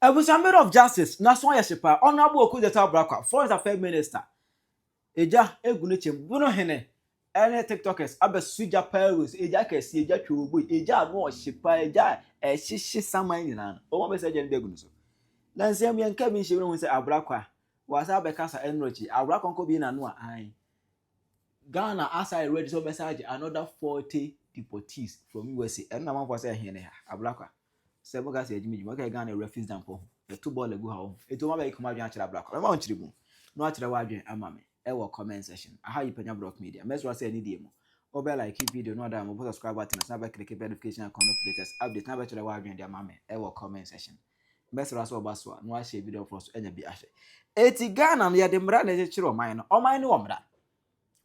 I was a member of justice, National Yeshipa, Honorable Okudzeto Ablakwa, Foreign Affairs Minister. Eja egunechem Bonohene ene TikTokers abe suja pairs eja kesi eja twobu eja no shipa eja ehihye saman nyina o mo be se je ndegu so na nsem ye nka bi nhye hu se Ablakwa wasa be kasa enrochi Ablakwa nko bi na no an Ghana aside ready so message another 40 deportees from USA and na man for say here ha Ablakwa se mo ga se ejimi jimi okay Ghana Refuge dam for the two ball egu ha o eto ma be ikoma dwan akira Ablakwa ma on chiribu no akira wa dwan amame ewo comment section aha yi Penyah block media mesro say any dey mo obe like video no da mo subscribe button na ba click notification and connect latest update na ba chira wa adwen dey amame ewo comment section mesro so ba so no a share video for so enya bi ahye eti Ghana no ye de mra na je chiro oman no wo mra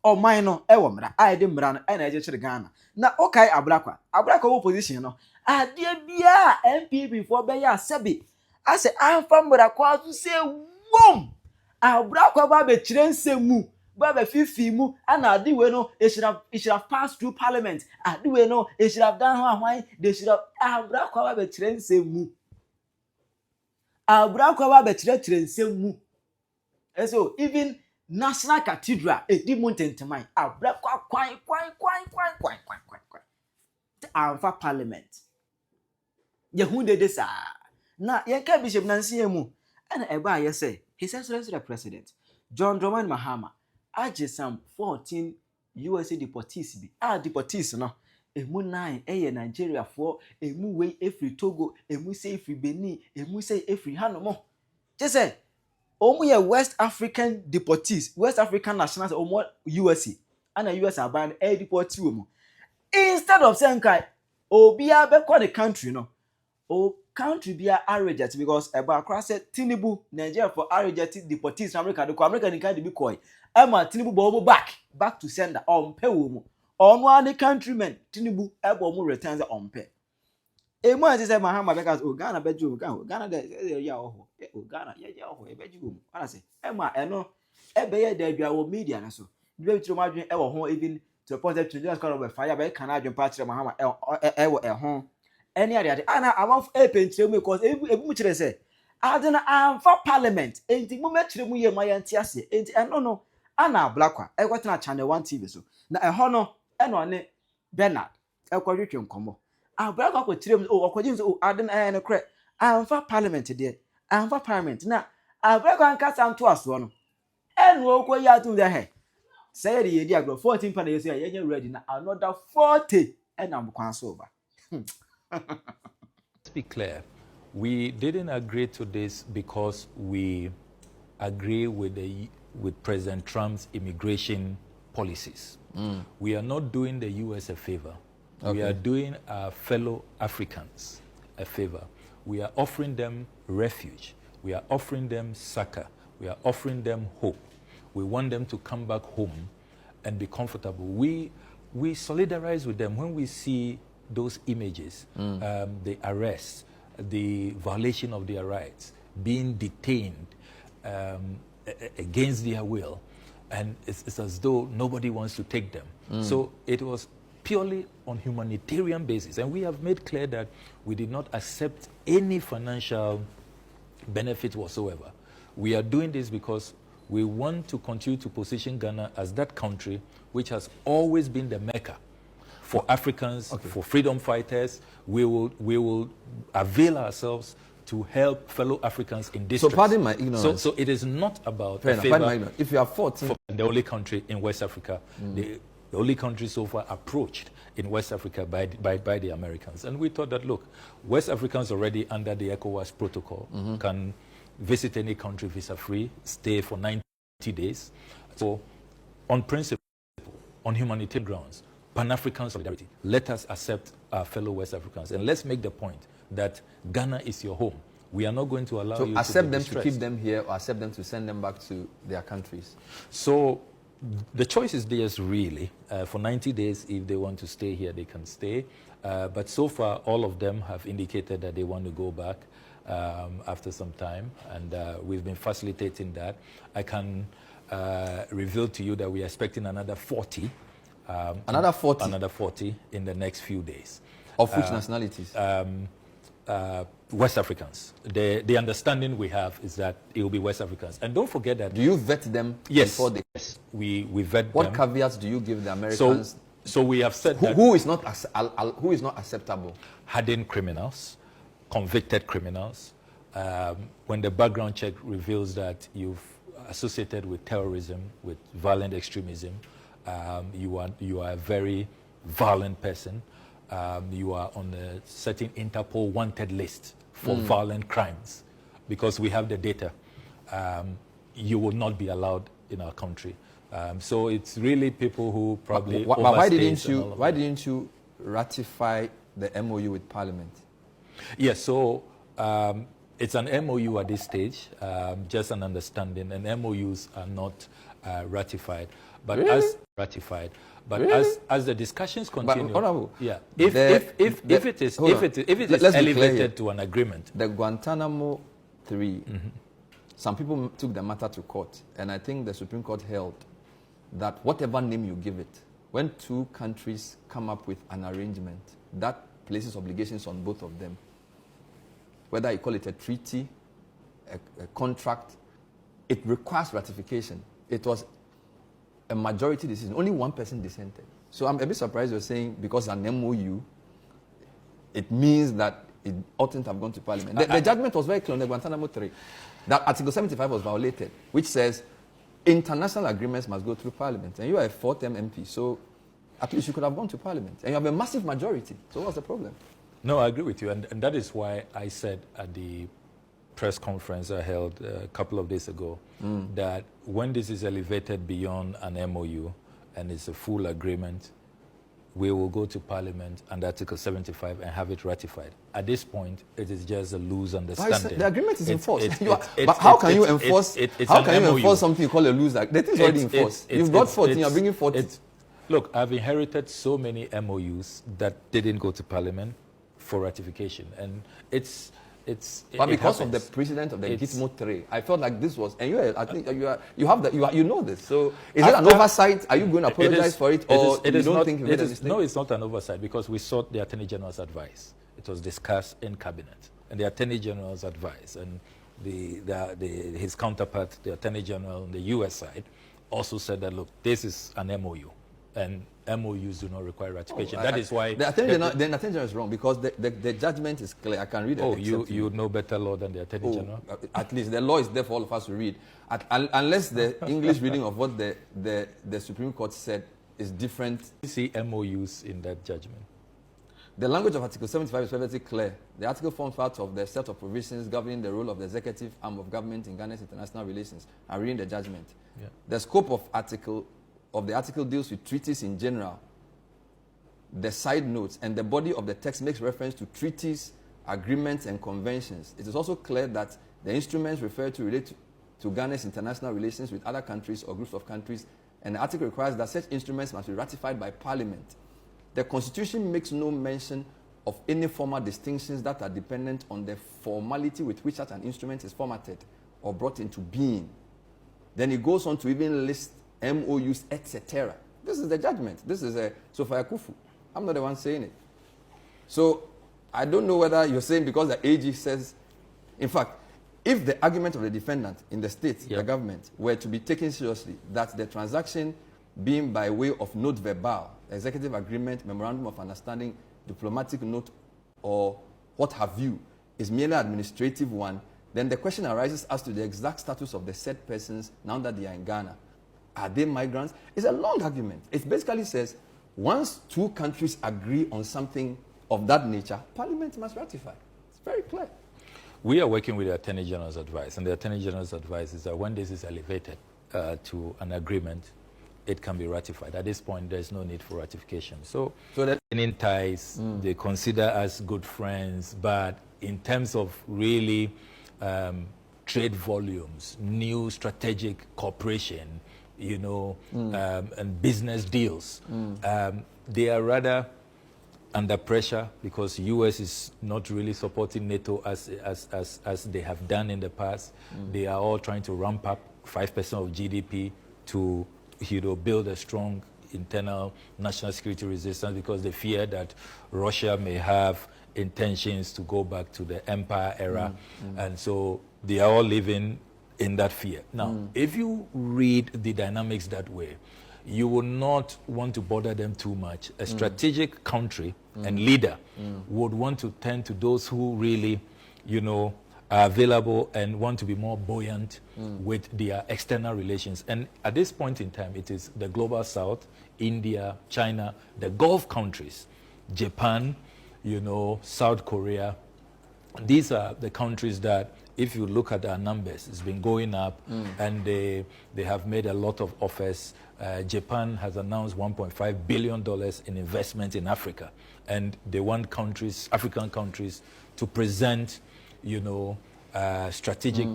oman no ewo mra a de mra no e na je chiro Ghana na okay Ablakwa wo position no ade bia MPP for be ya sebe ase anfa mra kwa so say wom Ablakwa ba be kire nsemu ba be fifi mu ana ade we no it should have passed through parliament ade we no it should have done how they should have Ablakwa ba be kire nsemu Ablakwa ba be kire nsemu so even national cathedral edi montenteman Ablakwa kwan anfa parliament ye hu de sa na ye ka bishop nansi mu ana eba ye say His Excellency the President, John Dramani Mahama, aje some 14 USA deportees bi. Deportees no. Emu 9 Nigeria for emu we every Togo, emu say every Benin, emu say every Hanomo. Just say, omu ye West African deportees, West African nationals omo USA. And a US aban deportee omo. Instead of saying kai, obi abekwa the country no. O country be a reject because about said Tinubu Nigeria for reject deportees in America. The American kind of be coy. Emma Tinubu bobo back to sender on pay woman. On one countrymen Tinubu ebo returns on pay. Emo say Mahama because Ghana beju Ghana de ya oho Ghana ya oho e beju. I say Emma eno ebe there be our media na so. Be to madwen e wo ho even to report to just call of fire be can adwen pa kire Mahama e wo ho any area ana amaf pentre mu because ebu kire say adena amfa parliament enti mu metire mu ye mayanti ase enti eno no ana Ablakwa ekwatena channel 1 TV so na eho no eno ne Bernard ekwadwetwe nkomo Ablakwa ko tire mu okwaji so adena no kre amfa parliament de amfa parliament na Ablakwa nkasa nto aso no eno okwayi atum de he say the idea go 14 pa na yeso ya yenye ready na another 40 ena mkwan so ba. Let's be clear. We didn't agree to this because we agree with President Trump's immigration policies. We are not doing the U.S. a favor. Okay. We are doing our fellow Africans a favor. We are offering them refuge. We are offering them succor. We are offering them hope. We want them to come back home and be comfortable. We solidarize with them when we see those images, the arrests, the violation of their rights, being detained against their will, and it's as though nobody wants to take them. So it was purely on humanitarian basis, and we have made clear that we did not accept any financial benefit whatsoever. We are doing this because we want to continue to position Ghana as that country which has always been the Mecca for Africans, for freedom fighters. We will avail ourselves to help fellow Africans in distress. So pardon my ignorance. So it is not about if you are 14, the only country in West Africa, the only country so far approached in West Africa by the Americans. And we thought that, look, West Africans already under the ECOWAS protocol can visit any country visa-free, stay for 90 days. So on principle, on humanitarian grounds, Pan-African solidarity, let us accept our fellow West Africans. And let's make the point that Ghana is your home. We are not going to allow you to accept them distressed. to keep them here or accept them to send them back to their countries. So the choice is theirs, really. For 90 days, if they want to stay here, they can stay. But so far, all of them have indicated that they want to go back after some time. And we've been facilitating that. I can reveal to you that we are expecting another 40. Another 40? Another 40 in the next few days. Of which nationalities? West Africans. The understanding we have is that it will be West Africans. And don't forget that... Do you vet them before they... Yes, we vet them. What caveats do you give the Americans? So we have said that... Who is not acceptable? Hardened criminals, convicted criminals. When the background check reveals that you've associated with terrorism, with violent extremism, you are a very violent person. You are on a certain Interpol wanted list for violent crimes, because we have the data. You will not be allowed in our country. So it's really people who probably why didn't you ratify the MOU with Parliament? Yes, so it's an MOU at this stage, just an understanding, and MOUs are not ratified. But Really? As the discussions continue, yeah, if it is elevated to an agreement, the Guantanamo 3, some people took the matter to court, and I think the Supreme Court held that whatever name you give it, when two countries come up with an arrangement, that places obligations on both of them. Whether you call it a treaty, a contract, it requires ratification. It was a majority decision. Only one person dissented. So I'm a bit surprised you're saying because an MOU, it means that it oughtn't have gone to Parliament. The judgment was very clear on the Guantanamo 3, that Article 75 was violated, which says international agreements must go through Parliament. And you are a 4th MP, so at least you could have gone to Parliament. And you have a massive majority. So what's the problem? No, I agree with you. And that is why I said at the press conference I held a couple of days ago that when this is elevated beyond an MOU and it's a full agreement, we will go to Parliament under Article 75 and have it ratified. At this point, it is just a loose understanding. The agreement is enforced. But how can you enforce? How can you enforce something you call a loose agreement? The thing is already enforced. You've got 14. You're bringing 40. Look, I've inherited so many MOUs that didn't go to Parliament for ratification, and But because of the precedent of the Gitmo 3, I felt like this was, and you know this. So is it an oversight? Are you going to apologize for it, or you don't think it is? No, it's not an oversight, because we sought the Attorney General's advice. It was discussed in Cabinet, and the Attorney General's advice, and his counterpart, the Attorney General on the U.S. side, also said that, look, this is an MOU, and MOUs do not require ratification. That is why... The Attorney General is wrong, because the judgment is clear. I can read it. Oh, you know better law than the Attorney General? At least the law is there for all of us to read. Unless the English reading of what the Supreme Court said is different. You see MOUs in that judgment? The language of Article 75 is perfectly clear. The article forms part of the set of provisions governing the role of the executive arm of government in Ghana's international relations. I'm reading the judgment. Yeah. The scope of the article deals with treaties in general. The side notes and the body of the text makes reference to treaties, agreements, and conventions. It is also clear that the instruments referred to relate to Ghana's international relations with other countries or groups of countries, and the article requires that such instruments must be ratified by Parliament. The Constitution makes no mention of any formal distinctions that are dependent on the formality with which such an instrument is formatted or brought into being. Then it goes on to even list MOUs, etc. This is the judgment. This is a Sophia Kufu. I'm not the one saying it. So I don't know whether you're saying because the AG says, in fact, if the argument of the defendant in the state, the government, were to be taken seriously, that the transaction being by way of note verbal, executive agreement, memorandum of understanding, diplomatic note, or what have you, is merely an administrative one, then the question arises as to the exact status of the said persons now that they are in Ghana. Are they migrants? It's a long argument. It basically says, once two countries agree on something of that nature, Parliament must ratify. It's very clear. We are working with the Attorney General's advice, and the Attorney General's advice is that when this is elevated to an agreement, it can be ratified. At this point, there's no need for ratification. So that in ties, they consider us good friends, but in terms of really trade volumes, new strategic cooperation, and business deals, they are rather under pressure because U.S. is not really supporting NATO as they have done in the past. They are all trying to ramp up 5% of GDP to build a strong internal national security resistance because they fear that Russia may have intentions to go back to the empire era. And so they are all living in that fear. Now, if you read the dynamics that way, you will not want to bother them too much. A strategic country and leader would want to tend to those who really, are available and want to be more buoyant with their external relations. And at this point in time, it is the global south, India, China, the Gulf countries, Japan, South Korea. These are the countries that, if you look at our numbers, it's been going up, and they have made a lot of offers. Japan has announced $1.5 billion in investment in Africa, and they want African countries, to present, strategic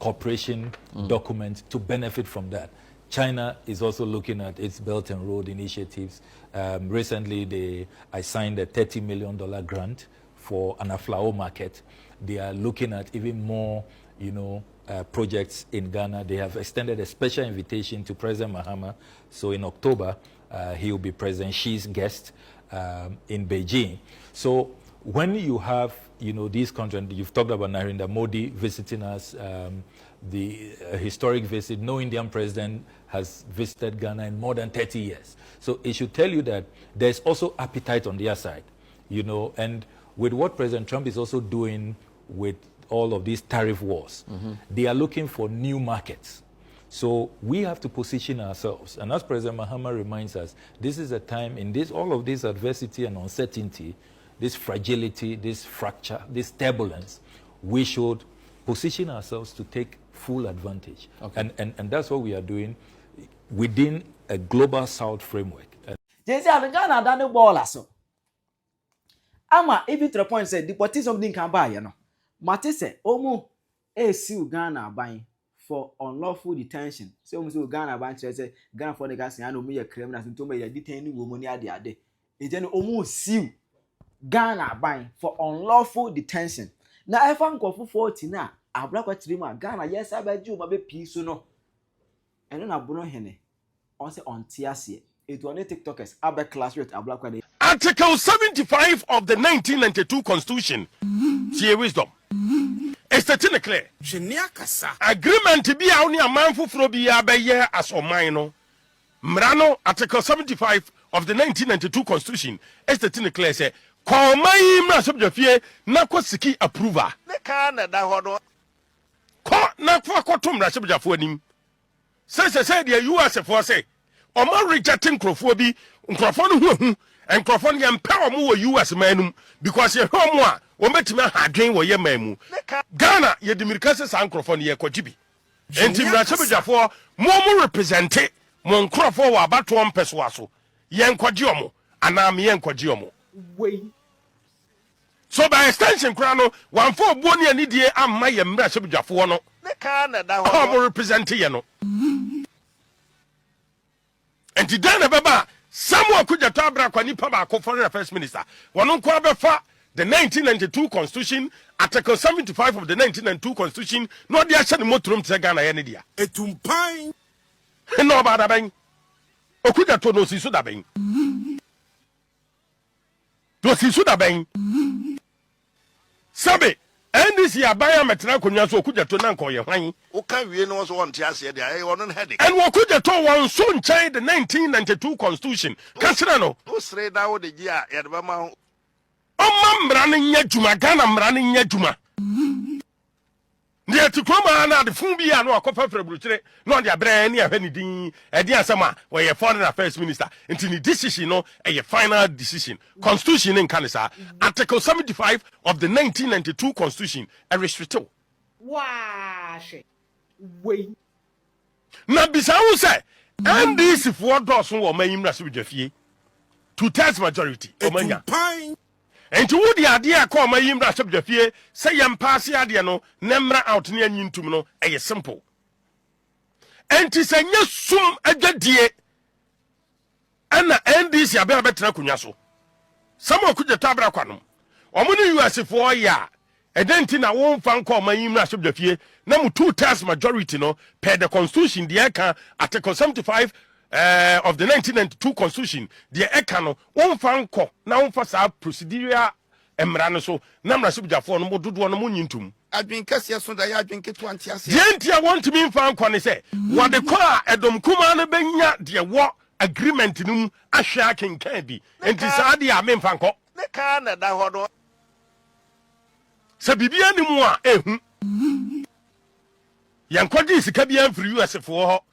cooperation document to benefit from that. China is also looking at its Belt and Road initiatives. Recently, I signed a $30 million grant for an Aflao market. They are looking at even more, projects in Ghana. They have extended a special invitation to President Mahama. So in October, he will be President Xi's guest in Beijing. So when you have, these countries, you've talked about Narendra Modi visiting us, the historic visit. No Indian president has visited Ghana in more than 30 years. So it should tell you that there's also appetite on their side, and with what President Trump is also doing with all of these tariff wars, they are looking for new markets. So we have to position ourselves. And as President Mahama reminds us, this is a time in all of this adversity and uncertainty, this fragility, this fracture, this turbulence, we should position ourselves to take full advantage. Okay. And that's what we are doing within a global south framework. Ama if you to the point say deportees something can buy, Mate say omo siu Ghana buying for unlawful detention. Say omo Ghana buying say Ghana for the gas and omo criminals into me detaining woman ade. E je no omo siu Ghana buying for unlawful detention. Na efa nkofo 40 na Ablakwa tirima Ghana yes abaji o mabe piso no. Eno na Bonohene on say on tiase. It was TikTokers backlash with Ablakwa. Article 75 of the 1992 Constitution. See wisdom. It's the clear. Agreement to be only a man for be a year as or mine. Mrano, Article 75 of the 1992 Constitution. It's the clear. Say, call my subject here, Nakosiki approver. The can that hodo. Call Nakwakotum Rasabja for him. Says, the US for say, or more rejecting Crofobie, Crofon. And Crofon empower more US menum because your home one met me hadrin wo ye mamu. Ghana ye demirikase san Crofon ye kwajibi. Enti mrachabeja for more represent mon Crofon wa abato mpeswa so. Ye nkwaji omo ana me ye nkwaji omo. So by extension krano one for boni ani die amma ye mrachabeja for no. Mo represent ye no. Enti dana baba Samuel Okudzeto Ablakwa nipa ba ko foreign affairs minister. Wono kwa befa the 1992 Constitution, Article 75 of the 1992 Constitution, no dia hye ne motorom tse Ghana ye ne dia. Etumpan. No ba da ben. Okudzeto no siso da ben. No siso da ben. Sabe NDC abaya metra konwa so Okudzeto na nko ye hwan. O kan wie no so won te ase de ai wono headache. And Okudzeto won so nchen the 1992 Constitution. Kansira no. O sre da wo de gi a ye de ba ma. O mambra ne nya juma Ghana mra ne nya juma. Ndi atikroma na de fun bi a no akofa frebruchire no de abra ne ahwe ni din e de asema we ye foreign affairs minister until the decision no a final decision Constitution in Canada Article 75 of the 1992 Constitution a restricted wash we na bisa wo say NDC for doso wo mayim na so dwafie 2/3 majority o manya enti wo di ade a ko mayim na so dwafie say yem pass ade no nemra out ne anyintum no e simple enti say nya sum adwadie ana NDC abia betra kunwa so Samuel Okudzeto Ablakwa no omo ni US for ya edenti na won fan ko mayim na so dwafie na mu 2/3 majority no per the Constitution the aka Article 75 of the 1992 constitution the ekano wonfa nko na wonfa sa procedural emra no so na mra so bjafo no mododo no munyintum adwen kase so da ya adwen keto ante ase yentia want me mfa nko ne se wo de ko a edom kuma no benya de wo agreement num ahwe akenkan bi enti sa de a me mfa nko ne ka na da ho do se bibia ni mu a ehu yankodi sika bia mfiri US fo ho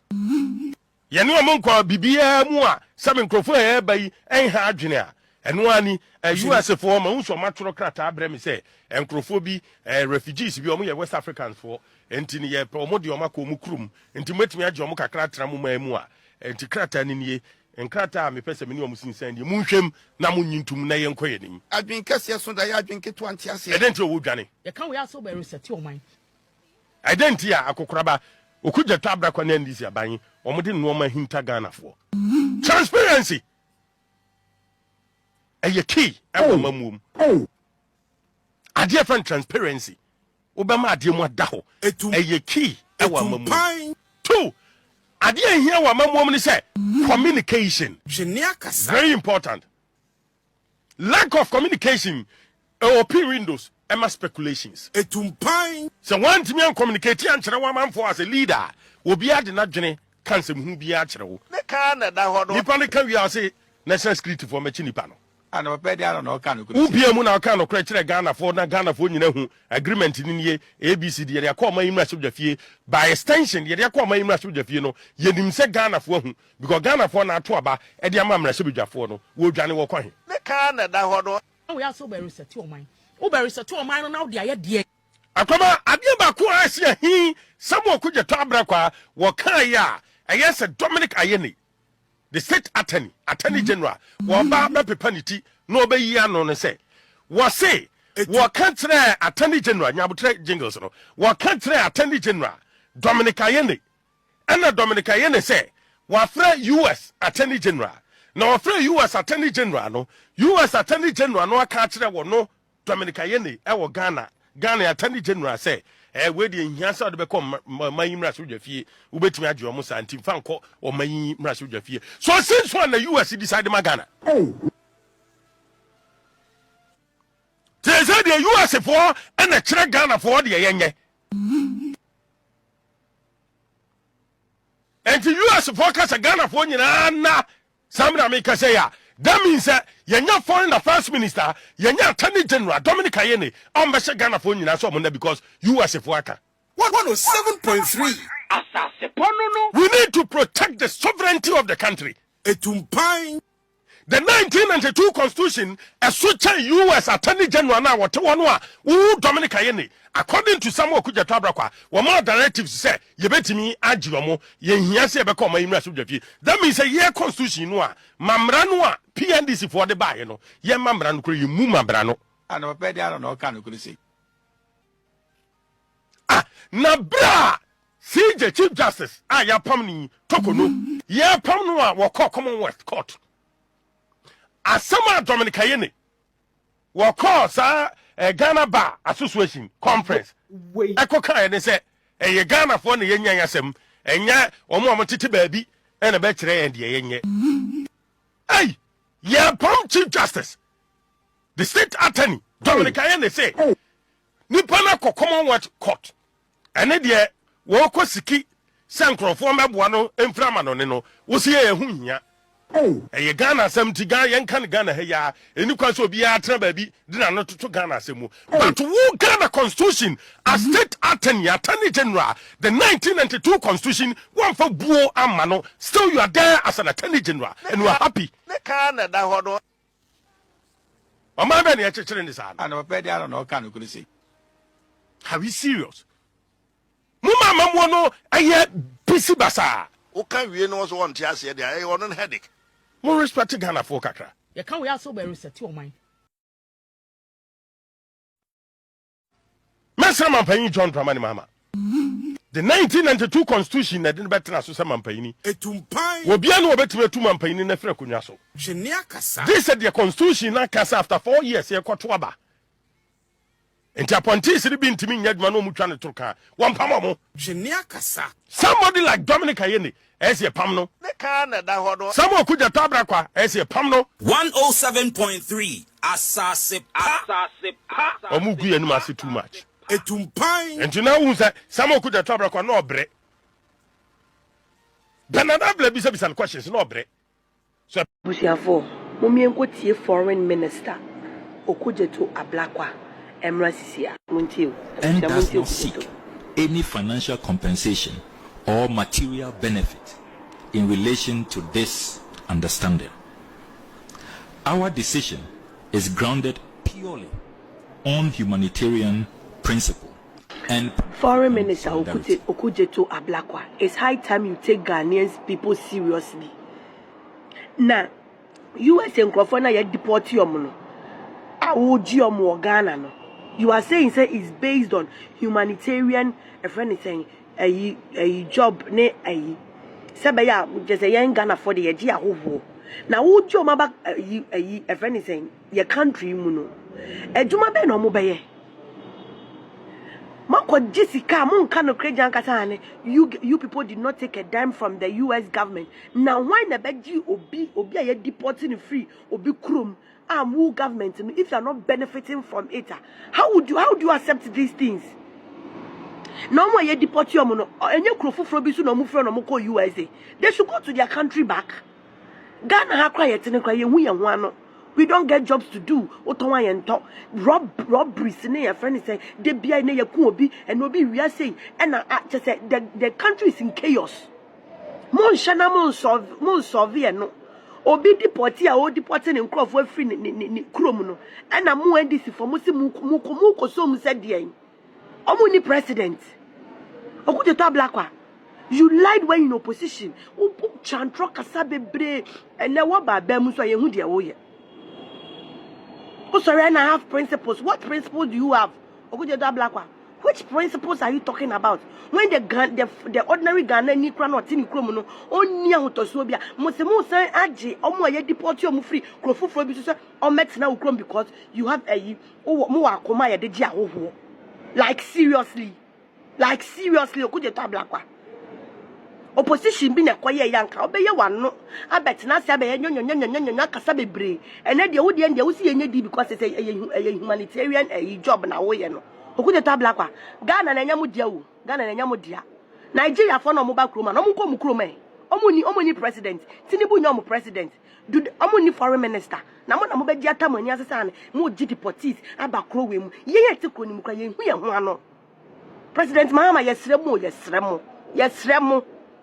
yɛne ɔmo nkɔ bibia mu a sɛ nkrofo a ɛba yi ɛnha adwene a ɛno ani US fo ma unso matoro krata abrɛ me sɛ nkrofo bi refugees bi ɔmo yɛ West Africans fo enti ne yɛ ɔmo de ɔmo akɔ ɔmo krum enti metumi agye ɔmo kakra tra mo mu a enti krata ni nie nkrata a mepɛ sɛ me ne ɔmo sinsan die munhwem na munyintum na yɛnkɔ yɛ nim adwen kase so da ya adwen keto ante ase ɛdɛnti ɔwɔ dwane yɛka wo aso bɛ reset ɔman ɛdɛnti a akokoraba Okudzeto Ablakwa na ndisi aban omode nneoma hinta Ghana fo transparency eye key ewo mamum ade fan transparency obama ade mu ada ho eye key ewo mamum two ade ehia wa mamum ni say communication very important lack of communication open windows Emma speculations. So one to me and communicate and one for as a leader will be adding that journey cancer who be actual. Nippon can we say national security for Machinipano. And a bed I don't know can who be a moon kind of criteria Ghana for you know agreement in ye ABCD they call my image of the fee by extension they call my image of the fee no ye dim say Ghana for whom because Ghana for na to aba e dia mamra so bidwa for no wo dwane wo kwan. Ne kan na da hodo. We also be reset ɔman Uber is a 2 mile now, the idea. Akoma abieba ko asia hi Samuel Okudzeto Ablakwa wakaya yes Dominic Ayeni the state attorney general wa ba pepaniti no obeyi ano ne se wo se wo kantre attorney general nyabutre jingles no wo kantre attorney general Dominic Ayeni ana Dominic Ayeni se wa fra US attorney general na wa fra US attorney general no US attorney general no aka kire wo no Dominic Ayeni ewo Ghana attorney general say we dey hiansa de be come mayin mra so dwafie wo betimi agye omo sa antim fa nko o mayin mra so dwafie so since one the US decide ma Ghana say the US for and the kire Ghana for the yenye and the US for ka Ghana for nyina na samra me ka say ya that means that yenya foreign affairs minister yenya attorney general Dominic Ayeni on be Ghana for nyina so mo because US for aka 107.3 asase pono no we need to protect the sovereignty of the country etumpan the 1992 constitution switch US attorney general na what one who Dominic Ayeni according to Samuel Okudzeto Ablakwa more directives say ye betimi agye omo ye hia se be come imra so dwafi that means say ye constitution no a mamra no a PNDC for the buy no ye mamra no kure ye mu mamra no ana ope dia no no kan kure say na bra CJ Chief Justice ya pam ni tokono ye pam no a wo Commonwealth Court asama Dominic Ayeni wo call sa Ghana Bar Association Conference eko kan ne se ye Ghana for ne yenya yasem enya omo tete baabi e na be kire de yenye hey ye pam Chief Justice the state attorney Dominic Ayeni say nipa na Commonwealth Court ene de wo kosiki sankrofo meboa no emframa no ne no wo se ye hu hia ye Ghana asem ti Ghana yen kan Ghana he ya eni kwa so bia atra baabi dina no to Ghana asemu but wo Ghana constitution as state attorney general the 1992 constitution one for buo amma no still you are there as an attorney general and you are happy ne kan na da hodo mama be na chechere ni sa ana ope dia no kan kure say are we serious mama mo no aye bisi basa o kan wie no so won ti ase dia e won headache more respect Ghana for kakra yɛka wo aso bɛ reset ɔman Mesra Mampanyi John Dramani Mama the 1992 constitution na den betra so se Mampanyi etumpan wo bia no obetime tu Mampanyi na fra konwa so hwenia kasa this said the constitution na kasa after 4 years ye kwoto aba Enti appointees ni bi ntimi nya adwuma no mu twa ne to ka. Won pam mo. Hwenia kasa. Somebody like Dominic Ayeni, esi pam no. Ne ka na da ho no. Samuel Okudzeto Ablakwa, esi pam no. 107.3 Asase pa. Omu gu yenu ase too much. Etumpan. Enti na wu say Samuel Okudzeto Ablakwa no obre. Benada bla bi say questions no obre. So Busiafo, mumienko tie foreign minister Okudzeto Ablakwa. And does not seek any financial compensation or material benefit in relation to this understanding. Our decision is grounded purely on humanitarian principle and Foreign Minister Okudzeto Ablakwa, it's high time you take Ghanaians people seriously. Now, US and Crofona yet deport you mono. Awu Ghana no. You are saying say it's based on humanitarian, if anything, a job ne a sebaya just a young Ghana for the idea who. Now would you maba if anything, your country muno. A juma be no mobile. Mako Jessica Mon Kano Krejan Katane, you people did not take a dime from the US government. Now why the beg you obi a deporting free obi krum? Who government if you are not benefiting from it? How would you accept these things? No more you deport your mono and you crow for bisu no move from no USA. They should go to their country back. Ghana ha quiet and cry we don't get jobs to do. Otonwa and talk robberies in your friend say they be a near kuobi and no be we are saying and just say the country is in chaos. Mon shana mon solve no. Obi deportee a o deporting in crop for free ni krom no and na mu ndc for mu se mu ko so mu said dey omo ni president Okudzeto Ablakwa you lied when in opposition o chantro kasa bebre and na wa ba mu so ye hu de wo ye o sorry and I have principles. What principles do you have Okudzeto Ablakwa? Which principles are you talking about? When the ordinary Ghana ni kra not in krom no oni ahotoso bia mo se mo san age omo ye deport you free krofufro bi so o met na ukrom because you have a mo akoma ye de gi ahoho. Like seriously Okudzeto Ablakwa. Opposition bi na koye yanka obeye wano abet na se abeye nyonya kasa bebre ene de wo de wo si yenye di because it's a humanitarian job na wo ye no. Okudzeto Ablakwa Ghana na nya mudia wo Ghana na nya mudia Nigeria for no mo ba kroma no mo ko mu kroma omo ni president Tinubu nya mo president do omo ni foreign minister na mo be gi atamani asesa na mo gi deportees aba kro we mu ye te kro ni mu kwa ye hu ye ho ano President Mahama yesrem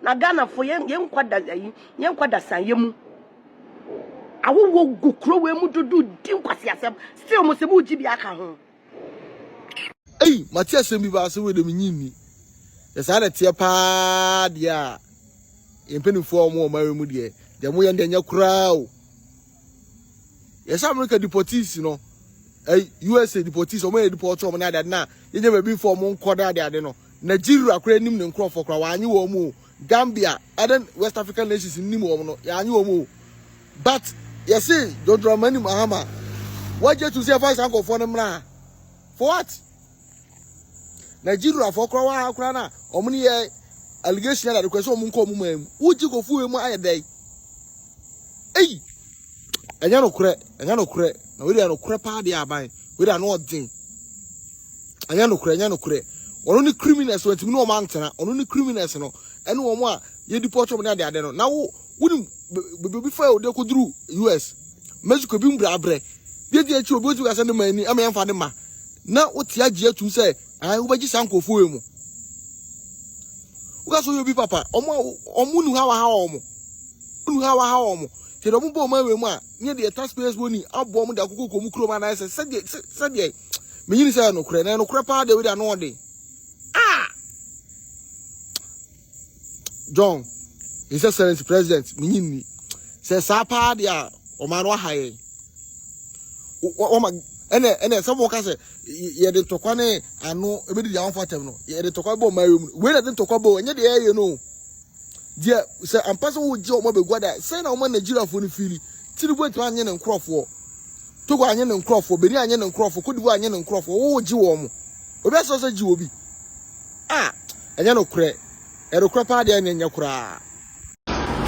na Ghana for ye nkwada san ye mu awo gu kro we mu dudu din kwase asem still mo se mu gi bi aka ho. Hey, Matthias mi ba se we de minyimi. Yes ana tie pa dia. Empenifo mo mawe mu de. De mo ye nya kura o. Yes America deportees no. USA deportees o mo deport o mo na da na. Ye nya ba bi for mo nkoda de no. Nigeria kura nim ne nkrofo kura wa anyi wo mu. Gambia, other West African nations nim wo no. Ya anyi wo mu. But yes don't Dramani Mahama. What you to say for sanko for them na? For what? Nigeria for kwa na omuni ye allegation that request omun ko omum uji go fu emu ayedai enya no kure na we dey no kure pa dey aban we dey no odin enya no kure ono ni criminals went no man tena ono ni criminals no ene wo mo a ye deport omo na dey ade no na wo be fa o dey ko duru US Mexico bi mbra abre dey echi obi otu ase ne mani am yemfa de ma na otia gie atu say wo baji sankofu emu wo gaso yo bi papa omu nu ha wa omu te do mbo ma we mu a nye de taxpayers boni abo mu da kokoko mu kroma na se sede menyini say no kure pa de we da no de John His Excellency President menyini say sa pa de a o ma no haye o ma ene some work say ye de tokwa ne anu ebedi ya comfortable no ye de tokwa bo mawe mu we de tokwa bo enye de ye no dia say ampasa wo je o ma begua da say na o ma Nigeria fo ni fili Tinubu ntwa anye ne nkrofo Togo anye ne nkrofo, Benin anye ne nkrofo, Cote d'Ivoire anye ne nkrofo, wo ji wo mo. Obi so ji obi. Anya no kure. E do kure pa de anya kura.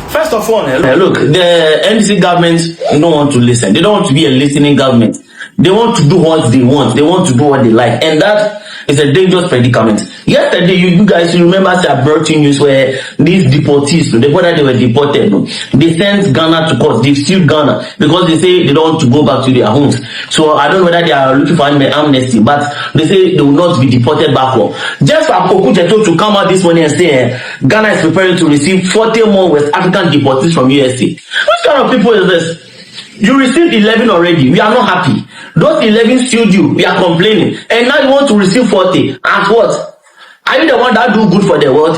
First of all, look, the NDC government don't want to listen. They don't want to be a listening government. They want to do what they want. They want to do what they like. And that is a dangerous predicament. Yesterday, you guys, you remember I brought you news where these deportees, the border they were deported, they sent Ghana to court. They sued Ghana because they say they don't want to go back to their homes. So I don't know whether they are looking for amnesty, but they say they will not be deported back home. Just for Okudzeto to come out this morning and say Ghana is preparing to receive 40 more West African deportees from USA. What kind of people is this? You received 11 already. We are not happy. Those 11 sued you. We are complaining. And now you want to receive 40. And what? Are you the one that do good for the world?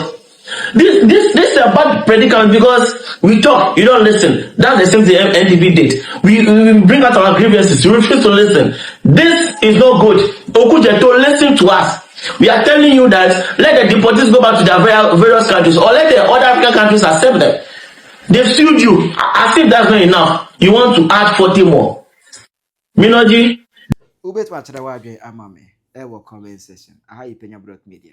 This is a bad predicament because we talk, you don't listen. That's the same thing NDP did. We bring out our grievances. You refuse to listen. This is not good. Okudzeto, listen to us. We are telling you that let the deportees go back to their various countries or let the other African countries accept them. They've sued you. As if that's not enough. You want to add 40 more. Minoji? Ubet Macharawadre Amame. Ewo comment section. Aha Penyah Media.